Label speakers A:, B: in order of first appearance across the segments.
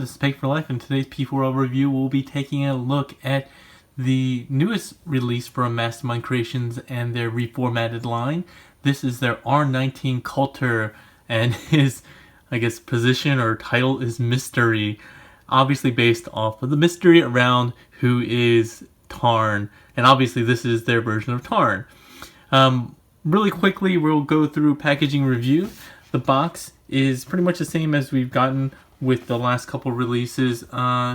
A: this is P4L, and today's P4L review will be taking a look at the newest release from Mastermind Creations and their reformatted line. This is their R19 Kultur, and his, position or title is Mystery, obviously based off of the mystery around who is Tarn, and obviously this is their version of Tarn. Really quickly, we'll go through packaging review. The box is pretty much the same as we've gotten with the last couple releases,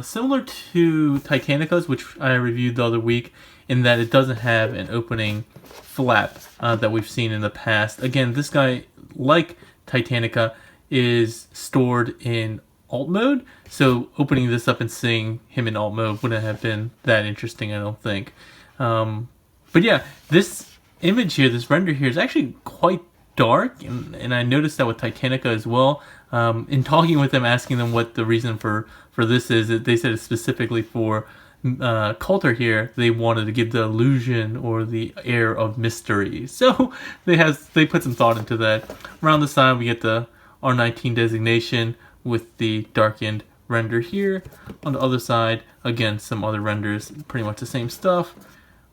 A: similar to Titanica's, which I reviewed the other week, in that it doesn't have an opening flap that we've seen in the past. Again, this guy, like Titanica, is stored in alt mode, so opening this up and seeing him in alt mode wouldn't have been that interesting, I don't think. But yeah, this image here, this render here, is actually quite dark, and I noticed that with Titanica as well. In talking with them, asking them what the reason for this is, they said it's specifically for Kultur here. They wanted to give the illusion or the air of mystery, so they put some thought into that. Around the side, we get the R19 designation with the darkened render here. On the other side, again, some other renders, pretty much the same stuff.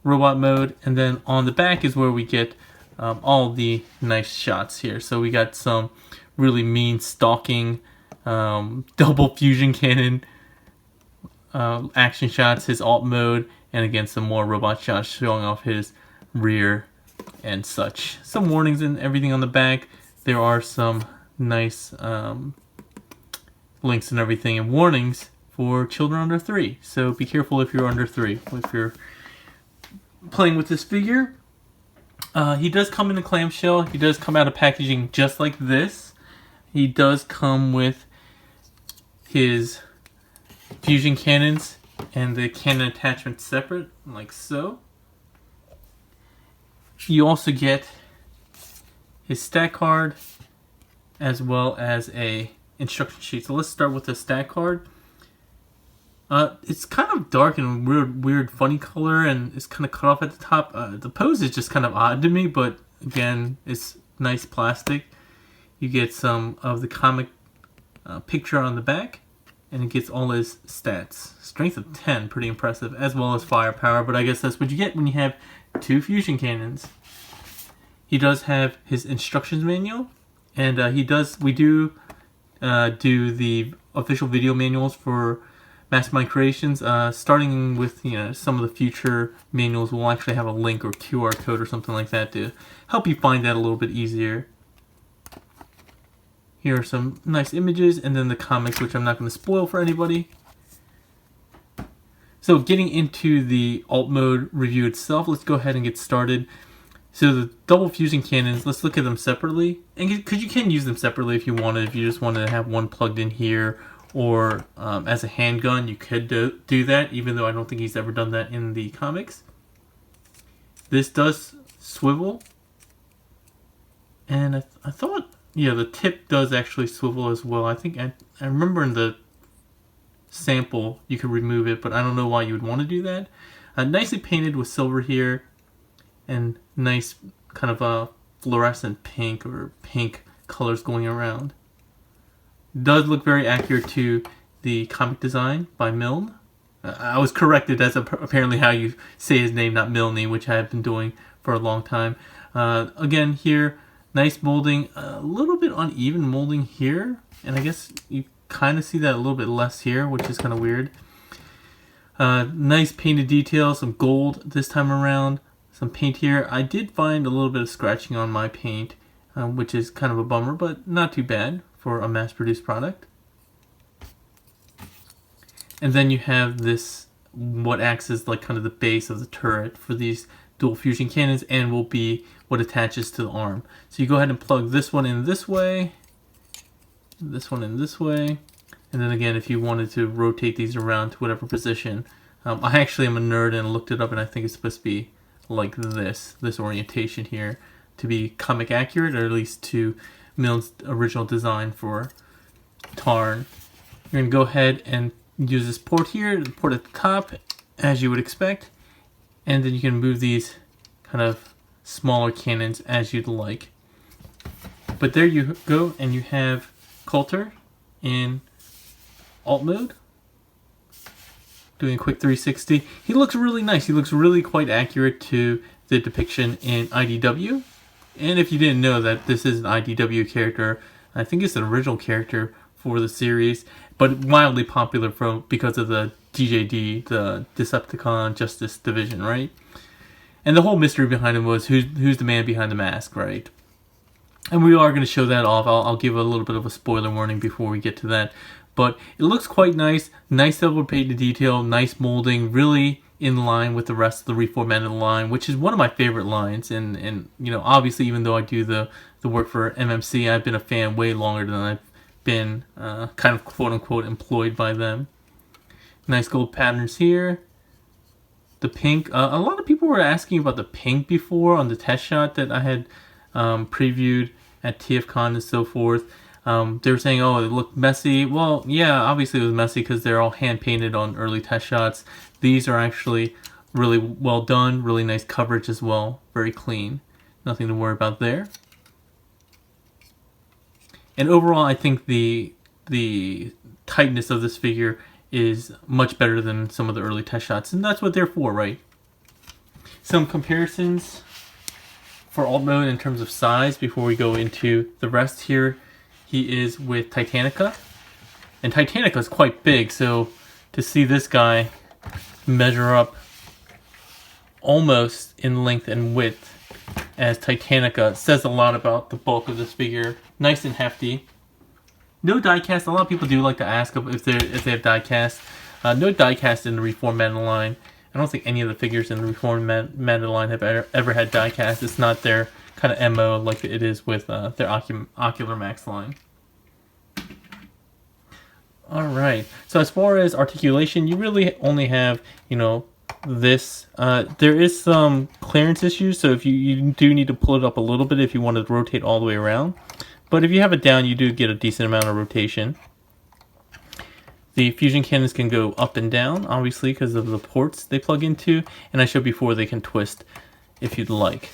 A: Robot mode, and then on the back is where we get all the nice shots here. So we got some really mean stalking, double fusion cannon action shots, his alt mode, and again some more robot shots showing off his rear and such. Some warnings and everything on the back. There are some nice links and everything and warnings for children under 3. So be careful if you're under 3 if you're playing with this figure. He does come in a clamshell. He does come out of packaging just like this. He does come with his fusion cannons and the cannon attachment separate, like so. You also get his stat card as well as a instruction sheet. So let's start with the stat card. It's kind of dark and weird, funny color, and it's kind of cut off at the top. The pose is just kind of odd to me, but again, it's nice plastic. You get some of the comic picture on the back, and it gets all his stats. Strength of 10, pretty impressive, as well as firepower, but I guess that's what you get when you have 2 fusion cannons. He does have his instructions manual, and we do the official video manuals for Mastermind Creations. Starting with some of the future manuals, we'll actually have a link or QR code or something like that to help you find that a little bit easier. Here are some nice images, and then the comics, which I'm not going to spoil for anybody. So getting into the alt mode review itself, let's go ahead and get started. So the double fusion cannons, let's look at them separately, and because you can use them separately if you wanted. If you just wanted to have one plugged in here, or as a handgun, you could do that, even though I don't think he's ever done that in the comics. This does swivel, and I thought, yeah, the tip does actually swivel as well. I think I remember in the sample you could remove it, but I don't know why you would want to do that. Nicely painted with silver here, and nice kind of a fluorescent pink or pink colors going around. Does look very accurate to the comic design by Milne. I was corrected. That's apparently how you say his name, not Milne, which I have been doing for a long time. Again, here, nice molding. A little bit uneven molding here, and I guess you kind of see that a little bit less here, which is kind of weird. Nice painted details, some gold this time around, some paint here. I did find a little bit of scratching on my paint, which is kind of a bummer, but not too bad for a mass-produced product. And then you have this, what acts as like kind of the base of the turret for these dual fusion cannons, and will be what attaches to the arm. So you go ahead and plug this one in this way, this one in this way, and then again, if you wanted to rotate these around to whatever position. I actually am a nerd and looked it up, and I think it's supposed to be like this orientation here, to be comic accurate, or at least to Milne's original design for Tarn. You're going to go ahead and use this port here, the port at the top, as you would expect, and then you can move these kind of smaller cannons as you'd like. But there you go, and you have Kultur in alt mode. Doing a quick 360. He looks really nice. He looks really quite accurate to the depiction in IDW. And if you didn't know that this is an IDW character, I think it's an original character for the series, but wildly popular because of the DJD, the Decepticon Justice Division, right? And the whole mystery behind him was who's the man behind the mask, right? And we are going to show that off. I'll give a little bit of a spoiler warning before we get to that. But it looks quite nice. Nice silver painted detail, nice molding, really in line with the rest of the reformatted line, which is one of my favorite lines. And you know, obviously, even though I do the work for MMC, I've been a fan way longer than I've been kind of quote-unquote employed by them. Nice gold patterns here. The pink. A lot of people were asking about the pink before on the test shot that I had previewed at TFCon and so forth. They were saying, oh, it looked messy. Well, yeah, obviously it was messy because they're all hand-painted on early test shots. These are actually really well done, really nice coverage as well, very clean. Nothing to worry about there. And overall, I think the tightness of this figure is much better than some of the early test shots, and that's what they're for, right? Some comparisons for alt mode in terms of size before we go into the rest here. He is with Titanica, and Titanica is quite big, so to see this guy measure up almost in length and width as Titanica says a lot about the bulk of this figure. Nice and hefty. No diecast. A lot of people do like to ask if they have diecast. No diecast in the reformatted line. I don't think any of the figures in the reformatted line have ever had diecast. It's not their kind of MO like it is with their Ocular Max line. Alright, so as far as articulation, you really only have, you know, this. There is some clearance issues, so if you do need to pull it up a little bit if you want to rotate all the way around. But if you have it down, you do get a decent amount of rotation. The fusion cannons can go up and down, obviously, because of the ports they plug into. And I showed before they can twist if you'd like.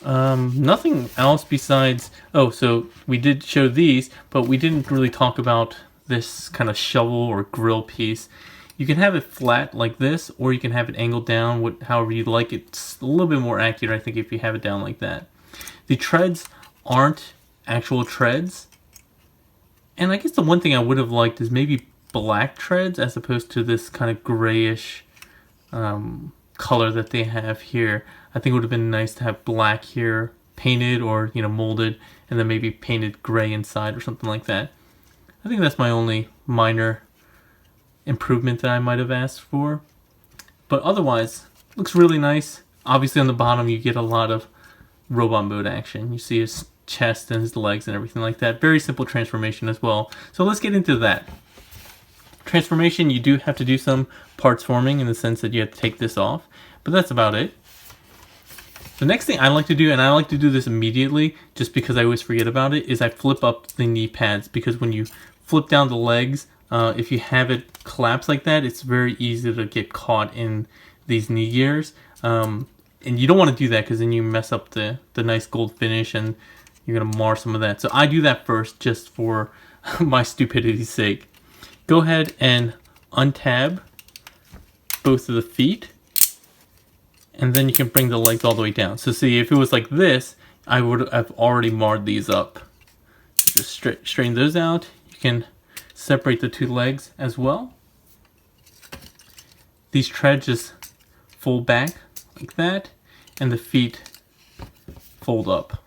A: Nothing else besides... Oh, so we did show these, but we didn't really talk about this kind of shovel or grill piece. You can have it flat like this, or you can have it angled down, however you'd like. It's a little bit more accurate, I think, if you have it down like that. The treads aren't actual treads. And I guess the one thing I would have liked is maybe black treads as opposed to this kind of grayish color that they have here. I think it would have been nice to have black here painted or, you know, molded, and then maybe painted gray inside or something like that. I think that's my only minor improvement that I might have asked for. But otherwise, looks really nice. Obviously on the bottom you get a lot of robot mode action. You see his chest and his legs and everything like that. Very simple transformation as well. So let's get into that. Transformation, you do have to do some parts forming in the sense that you have to take this off, but that's about it. The next thing I like to do, and I like to do this immediately just because I always forget about it, is I flip up the knee pads, because when you flip down the legs, if you have it collapse like that, it's very easy to get caught in these knee gears. And you don't want to do that because then you mess up the nice gold finish and you're going to mar some of that. So I do that first just for my stupidity's sake. Go ahead and untab both of the feet, and then you can bring the legs all the way down. So see, if it was like this, I would have already marred these up. Just straighten those out. You can separate the two legs as well. These treads just fold back like that, and the feet fold up.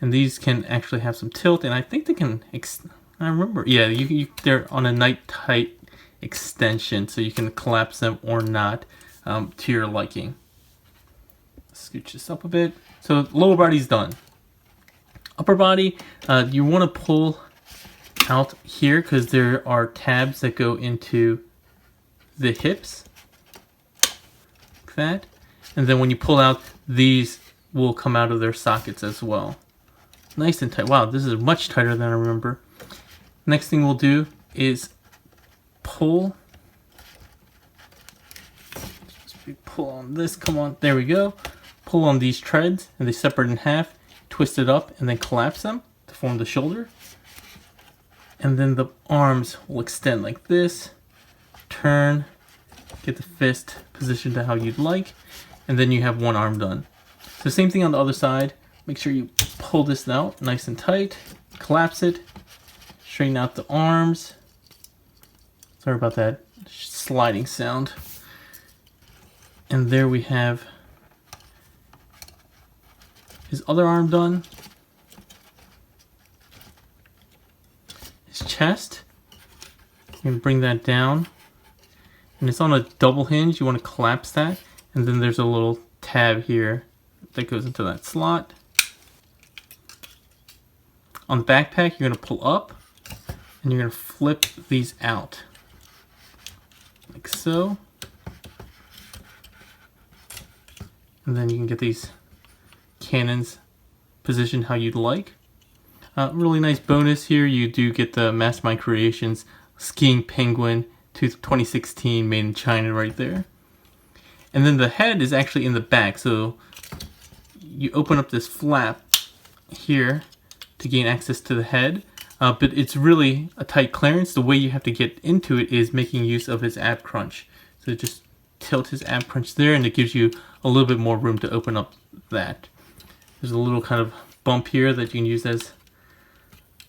A: And these can actually have some tilt, and I think they can... I remember, yeah, they're on a night-tight extension, so you can collapse them or not to your liking. Scooch this up a bit. So lower body's done. Upper body, you want to pull out here because there are tabs that go into the hips, like that. And then when you pull out, these will come out of their sockets as well. Nice and tight. Wow, this is much tighter than I remember. Next thing we'll do is pull. Pull on this, come on, there we go. Pull on these treads, and they separate in half, twist it up, and then collapse them to form the shoulder. And then the arms will extend like this, turn, get the fist positioned to how you'd like, and then you have one arm done. So same thing on the other side. Make sure you pull this out nice and tight, collapse it, straighten out the arms. Sorry about that sliding sound. And there we have his other arm done. His chest. You can bring that down. And it's on a double hinge. You want to collapse that. And then there's a little tab here that goes into that slot. On the backpack, you're going to pull up. And you're going to flip these out. Like so. And then you can get these cannons positioned how you'd like. Really nice bonus here. You do get the Mastermind Creations Skiing Penguin 2016 made in China right there. And then the head is actually in the back. So you open up this flap here to gain access to the head. But it's really a tight clearance. The way you have to get into it is making use of his ab crunch. So just tilt his ab crunch there, and it gives you a little bit more room to open up that. There's a little kind of bump here that you can use as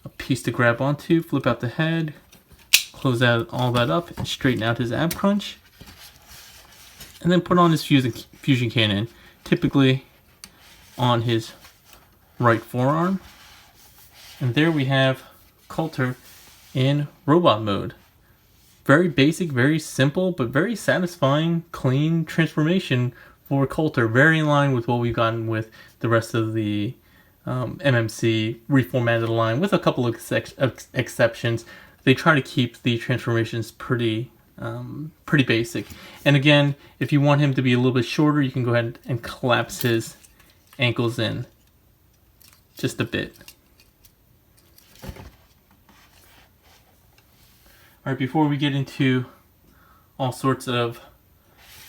A: a piece to grab onto. Flip out the head, close out all that up, and straighten out his ab crunch. And then put on his fusion cannon, typically on his right forearm. And there we have Kultur in robot mode. Very basic, very simple, but very satisfying, clean transformation for Kultur. Very in line with what we've gotten with the rest of the MMC reformatted line, with a couple of exceptions. They try to keep the transformations pretty basic. And again, if you want him to be a little bit shorter, you can go ahead and collapse his ankles in just a bit. Alright, before we get into all sorts of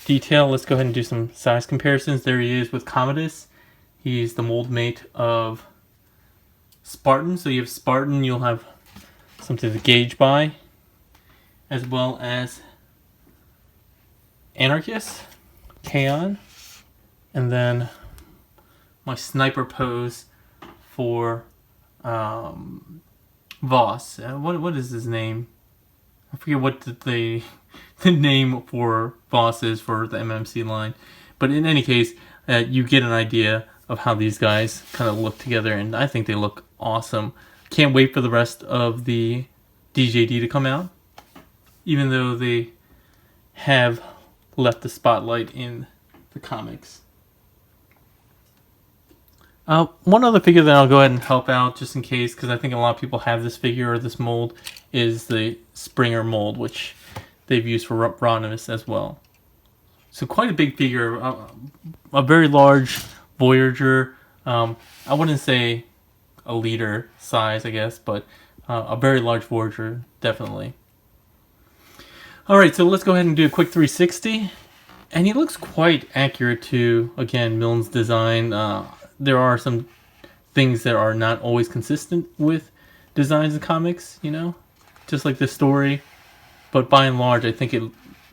A: detail, let's go ahead and do some size comparisons. There he is with Commodus. He's the mold mate of Spartan. So you have Spartan, you'll have something to gauge by, as well as Anarchist, Kaon, and then my sniper pose for Voss. What is his name? I forget what the name for Voss is for the MMC line. But in any case, you get an idea of how these guys kind of look together, and I think they look awesome. Can't wait for the rest of the DJD to come out, even though they have left the spotlight in the comics. One other figure that I'll go ahead and help out just in case, because I think a lot of people have this figure or this mold, is the Springer mold, which they've used for Rodimus as well. So quite a big figure, a very large Voyager. I wouldn't say a liter size, I guess, but a very large Voyager, definitely. Alright, so let's go ahead and do a quick 360. And he looks quite accurate to, again, Milne's design. There are some things that are not always consistent with designs in comics, you know, just like this story. But by and large, I think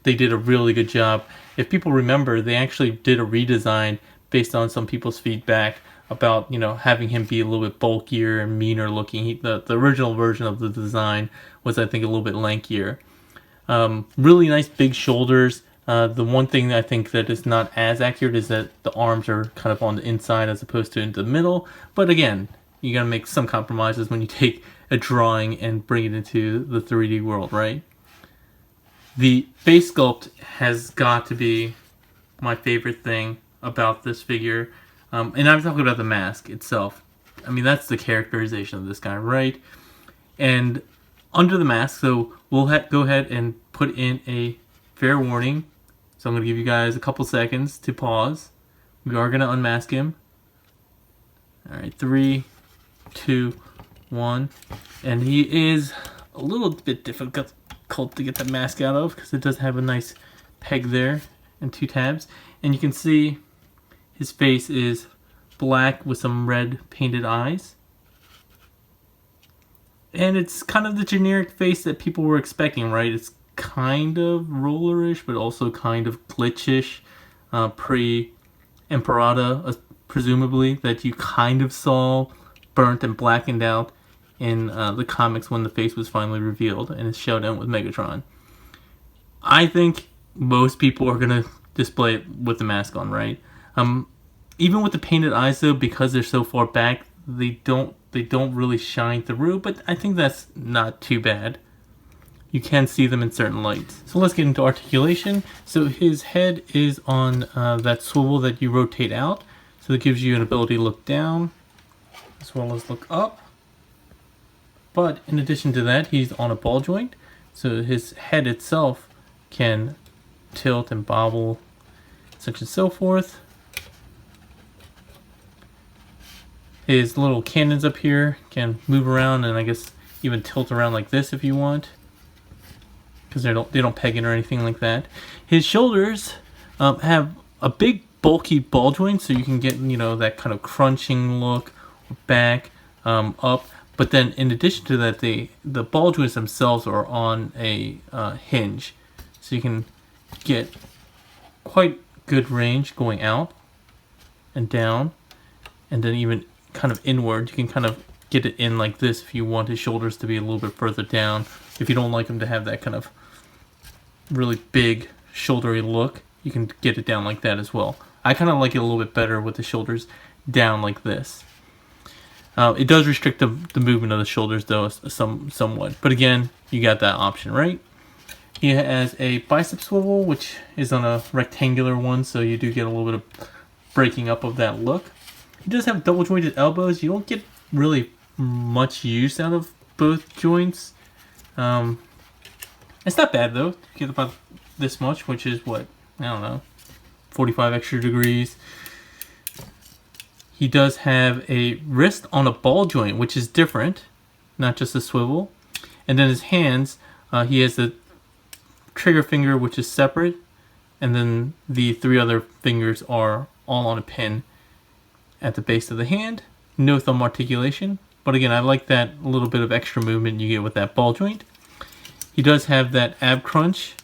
A: they did a really good job. If people remember, they actually did a redesign based on some people's feedback about, you know, having him be a little bit bulkier and meaner looking. The original version of the design was, I think, a little bit lankier. Really nice big shoulders. The one thing I think that is not as accurate is that the arms are kind of on the inside as opposed to in the middle. But again, you gotta make some compromises when you take a drawing and bring it into the 3D world, right? The face sculpt has got to be my favorite thing about this figure. And I'm talking about the mask itself. I mean, that's the characterization of this guy, right? And under the mask, so we'll go ahead and put in a fair warning. So I'm going to give you guys a couple seconds to pause. We are going to unmask him. Alright, 3, 2, 1. And he is a little bit difficult to get the mask out of because it does have a nice peg there and 2 tabs. And you can see his face is black with some red painted eyes. And it's kind of the generic face that people were expecting, right? It's kind of rollerish, but also kind of glitchish, pre-Emperata, presumably, that you kind of saw burnt and blackened out in the comics when the face was finally revealed in his showdown with Megatron. I think most people are going to display it with the mask on, right? Even with the painted eyes, though, because they're so far back, they don't really shine through, but I think that's not too bad. You can see them in certain lights. So let's get into articulation. So his head is on that swivel that you rotate out. So it gives you an ability to look down as well as look up. But in addition to that, he's on a ball joint. So his head itself can tilt and bobble, such and so forth. His little cannons up here can move around and I guess even tilt around like this if you want, because they don't peg in or anything like that. His shoulders have a big bulky ball joint, so you can get, you know, that kind of crunching look back, up. But then in addition to that, the ball joints themselves are on a hinge, so you can get quite good range going out and down, and then even kind of inward. You can kind of get it in like this if you want his shoulders to be a little bit further down. If you don't like him to have that kind of really big shouldery look, you can get it down like that as well. I kind of like it a little bit better with the shoulders down like this. It does restrict the movement of the shoulders though somewhat, but again, you got that option, right? He has a bicep swivel, which is on a rectangular one, so you do get a little bit of breaking up of that look. He does have double jointed elbows. You don't get really much use out of both joints. It's not bad though. You get about this much, which is what, I don't know, 45 extra degrees. He does have a wrist on a ball joint, which is different, not just a swivel. And then his hands, he has the trigger finger, which is separate, and then the three other fingers are all on a pin at the base of the hand. No thumb articulation, but again, I like that little bit of extra movement you get with that ball joint. He does have that ab crunch,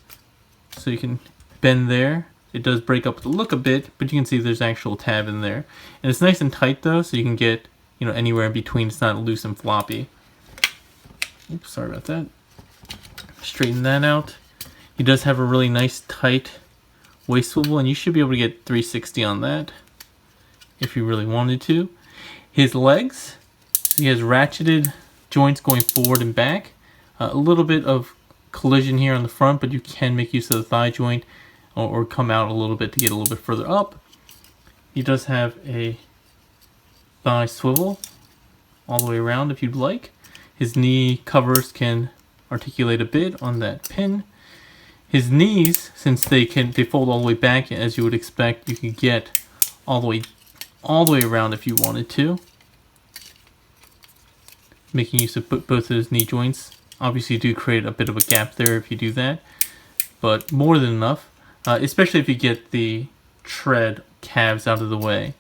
A: so you can bend there. It does break up the look a bit, but you can see there's actual tab in there. And it's nice and tight though, so you can get, you know, anywhere in between. It's not loose and floppy. Oops, sorry about that. Straighten that out. He does have a really nice tight waist swivel, and you should be able to get 360 on that if you really wanted to. His legs, he has ratcheted joints going forward and back. A little bit of collision here on the front, but you can make use of the thigh joint or come out a little bit to get a little bit further up. He does have a thigh swivel all the way around if you'd like. His knee covers can articulate a bit on that pin. His knees, since they fold all the way back as you would expect, you can get all the way around if you wanted to, making use of both of his knee joints. Obviously you do create a bit of a gap there if you do that, but more than enough, especially if you get the tread calves out of the way.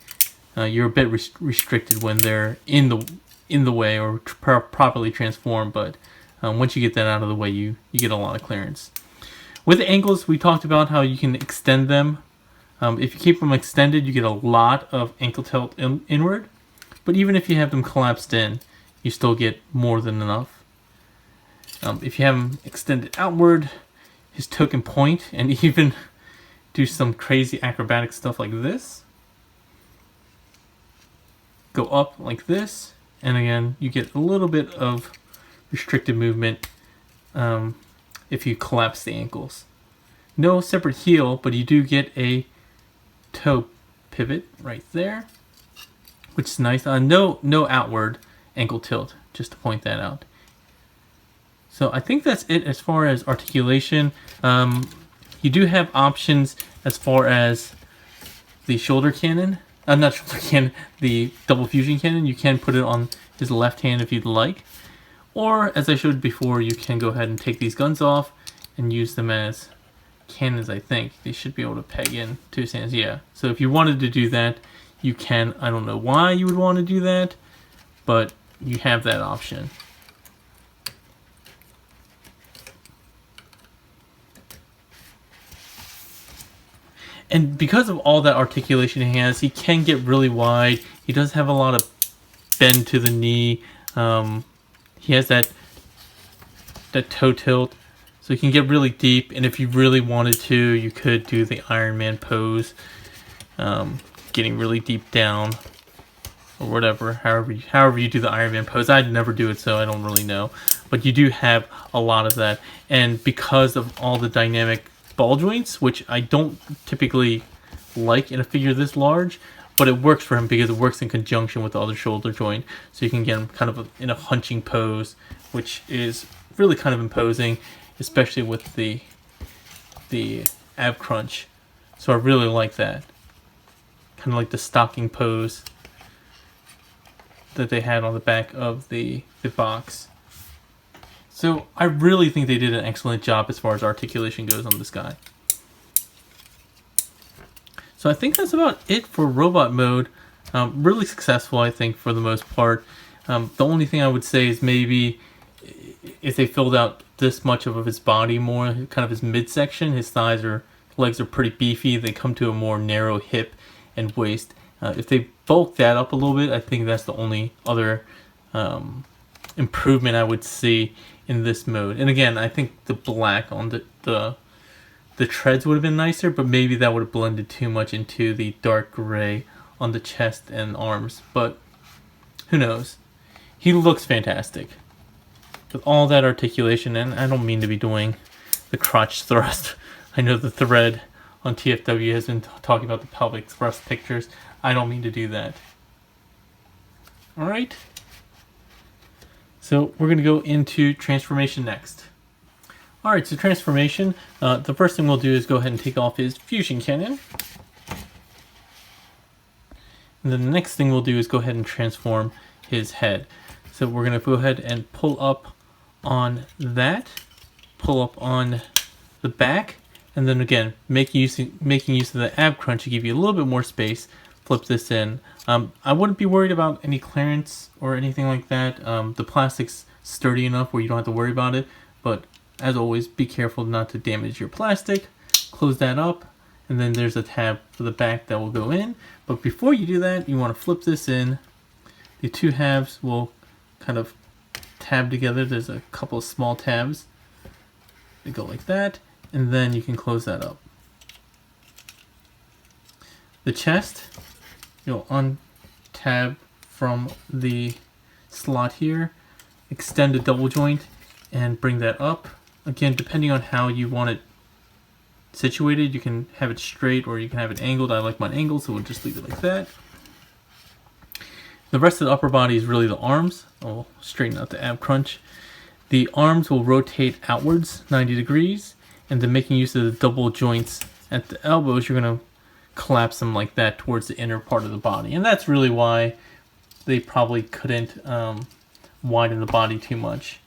A: You're a bit restricted when they're in the way or properly transformed, but once you get that out of the way, you get a lot of clearance. With the ankles, we talked about how you can extend them. If you keep them extended, you get a lot of ankle tilt inward, but even if you have them collapsed in, you still get more than enough. If you have them extended outward, his toe can point and even do some crazy acrobatic stuff like this. Go up like this, and again, you get a little bit of restricted movement if you collapse the ankles. No separate heel, but you do get a toe pivot right there, which is nice. No outward ankle tilt, just to point that out. So I think that's it as far as articulation. You do have options as far as the shoulder cannon. Not shoulder cannon, the double fusion cannon. You can put it on his left hand if you'd like. Or, as I showed before, you can go ahead and take these guns off and use them as cannons, I think. They should be able to peg in to his hands, yeah. So if you wanted to do that, you can. I don't know why you would want to do that, but you have that option. And because of all that articulation he has, he can get really wide. He does have a lot of bend to the knee. He has that toe tilt, so he can get really deep. And if you really wanted to, you could do the Iron Man pose, getting really deep down, or whatever. However you do the Iron Man pose. I'd never do it, so I don't really know. But you do have a lot of that, and because of all the dynamic ball joints, which I don't typically like in a figure this large, but it works for him because it works in conjunction with the other shoulder joint, so you can get him kind of in a hunching pose, which is really kind of imposing, especially with the ab crunch. So I really like that, kind of like the stocking pose that they had on the back of the box. So I really think they did an excellent job as far as articulation goes on this guy. So I think that's about it for robot mode. Really successful, I think, for the most part. The only thing I would say is maybe if they filled out this much of his body more, kind of his midsection, his thighs or legs are pretty beefy. They come to a more narrow hip and waist. If they bulk that up a little bit, I think that's the only other improvement I would see in this mode. And again, I think the black on the treads would have been nicer, but maybe that would have blended too much into the dark gray on the chest and arms. But who knows? He looks fantastic with all that articulation, and I don't mean to be doing the crotch thrust. I know the thread on TFW has been talking about the pelvic thrust pictures. I don't mean to do that. Alright. So we're going to go into transformation next. Alright, so transformation. The first thing we'll do is go ahead and take off his fusion cannon. And then the next thing we'll do is go ahead and transform his head. So we're going to go ahead and pull up on that, pull up on the back, and then again, making use of the ab crunch to give you a little bit more space. Flip this in. I wouldn't be worried about any clearance or anything like that. The plastic's sturdy enough where you don't have to worry about it, but as always, be careful not to damage your plastic. Close that up, and then there's a tab for the back that will go in. But before you do that, you want to flip this in. The two halves will kind of tab together. There's a couple of small tabs. They go like that, and then you can close that up. The chest, you'll untab from the slot here, extend a double joint, and bring that up. Again, depending on how you want it situated, you can have it straight or you can have it angled. I like mine angled, so we'll just leave it like that. The rest of the upper body is really the arms. I'll straighten out the ab crunch. The arms will rotate outwards 90 degrees, and then making use of the double joints at the elbows, you're going to collapse them like that towards the inner part of the body. And that's really why they probably couldn't widen the body too much.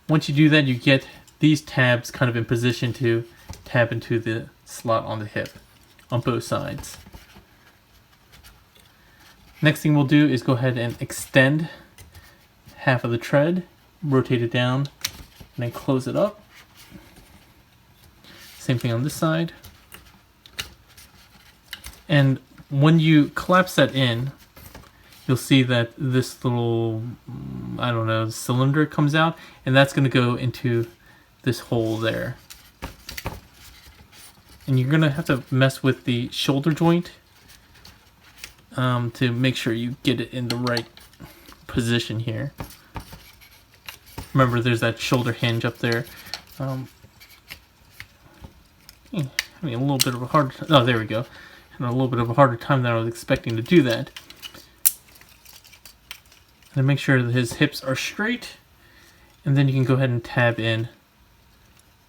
A: Once you do that, you get these tabs kind of in position to tab into the slot on the hip on both sides. Next thing we'll do is go ahead and extend half of the tread, rotate it down, and then close it up. Same thing on this side. And when you collapse that in, you'll see that this little, I don't know, cylinder comes out, and that's going to go into this hole there. And you're going to have to mess with the shoulder joint to make sure you get it in the right position here. Remember, there's that shoulder hinge up there. Having a little bit of a hard time. Oh, there we go. Having a little bit of a harder time than I was expecting to do that. And make sure that his hips are straight, and then you can go ahead and tab in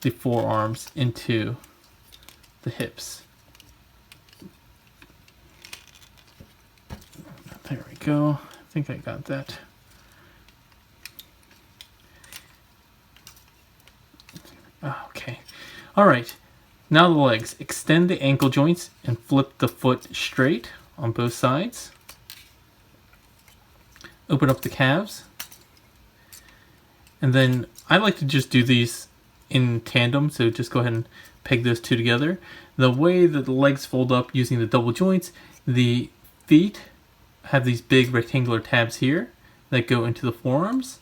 A: the forearms into the hips. There we go. I think I got that. Okay. All right. Now the legs. Extend the ankle joints and flip the foot straight on both sides. Open up the calves. And then I like to just do these in tandem, so just go ahead and peg those two together. The way that the legs fold up using the double joints, the feet have these big rectangular tabs here that go into the forearms,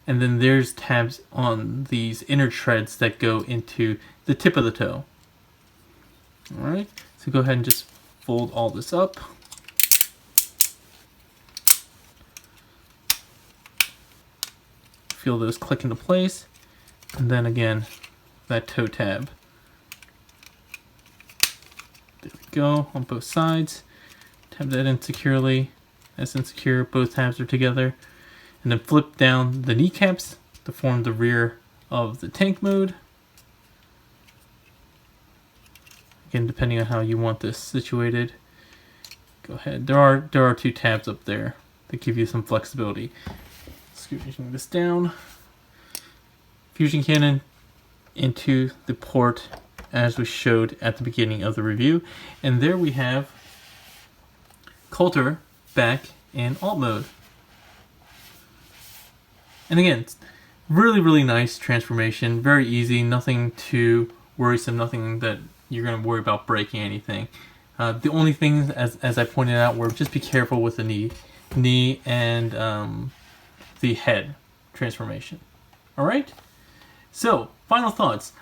A: and then there's tabs on these inner treads that go into the tip of the toe. Alright, so go ahead and just fold all this up. Feel those click into place, and then again, that toe tab. There we go, on both sides. Tab that in securely. That's insecure, both tabs are together. And then flip down the kneecaps to form the rear of the tank mode. Again, depending on how you want this situated. Go ahead. There are two tabs up there that give you some flexibility. Scooting this down. Fusion cannon into the port as we showed at the beginning of the review. And there we have Kultur back in alt mode. And again, really nice transformation, very easy, nothing too worrisome, nothing that you're going to worry about breaking anything. The only things, as I pointed out, were just be careful with the knee and the head transformation. Alright? So, final thoughts.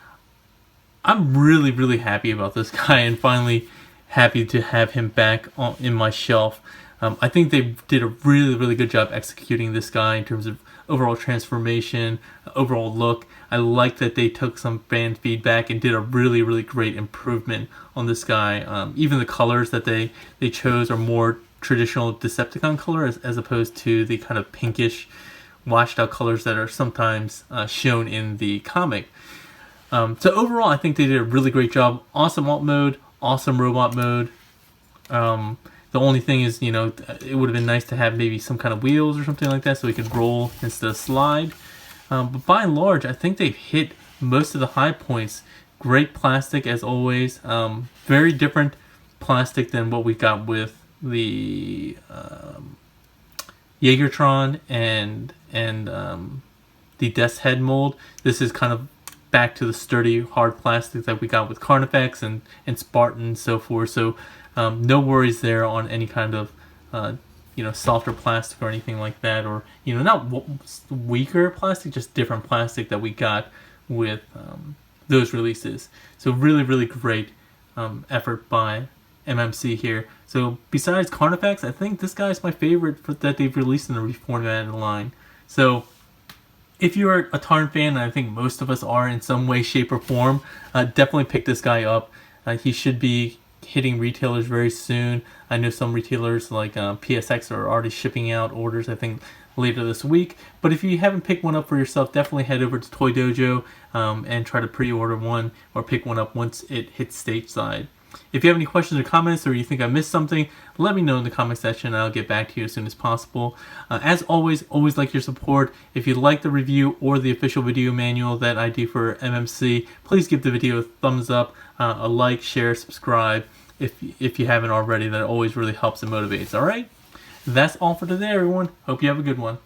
A: I'm really happy about this guy, and finally happy to have him back in my shelf. I think they did a really good job executing this guy in terms of overall transformation, overall look. I like that they took some fan feedback and did a really great improvement on this guy. Even the colors that they chose are more traditional Decepticon color as opposed to the kind of pinkish washed out colors that are sometimes shown in the comic. So overall, I think they did a really great job. Awesome alt mode, awesome robot mode. The only thing is, you know, it would have been nice to have maybe some kind of wheels or something like that so we could roll instead of slide. But by and large, I think they've hit most of the high points. Great plastic as always. Very different plastic than what we got with the Jaegertron and the Death's Head mold. This is kind of back to the sturdy, hard plastic that we got with Carnifex and Spartan and so forth. So no worries there on any kind of softer plastic or anything like that, or not weaker plastic, just different plastic that we got with those releases. So really great effort by MMC here. So besides Carnifex, I think this guy's my favorite that they've released in the reformatted line. So if you're a Tarn fan, and I think most of us are in some way, shape, or form, definitely pick this guy up. He should be hitting retailers very soon. I know some retailers like PSX are already shipping out orders, I think, later this week. But if you haven't picked one up for yourself, definitely head over to Toy Dojo and try to pre-order one or pick one up once it hits stateside. If you have any questions or comments, or you think I missed something, let me know in the comment section and I'll get back to you as soon as possible. As always like your support. If you like the review or the official video manual that I do for MMC, please give the video a thumbs up, a like, share, subscribe if you haven't already. That always really helps and motivates. Alright? That's all for today, everyone. Hope you have a good one.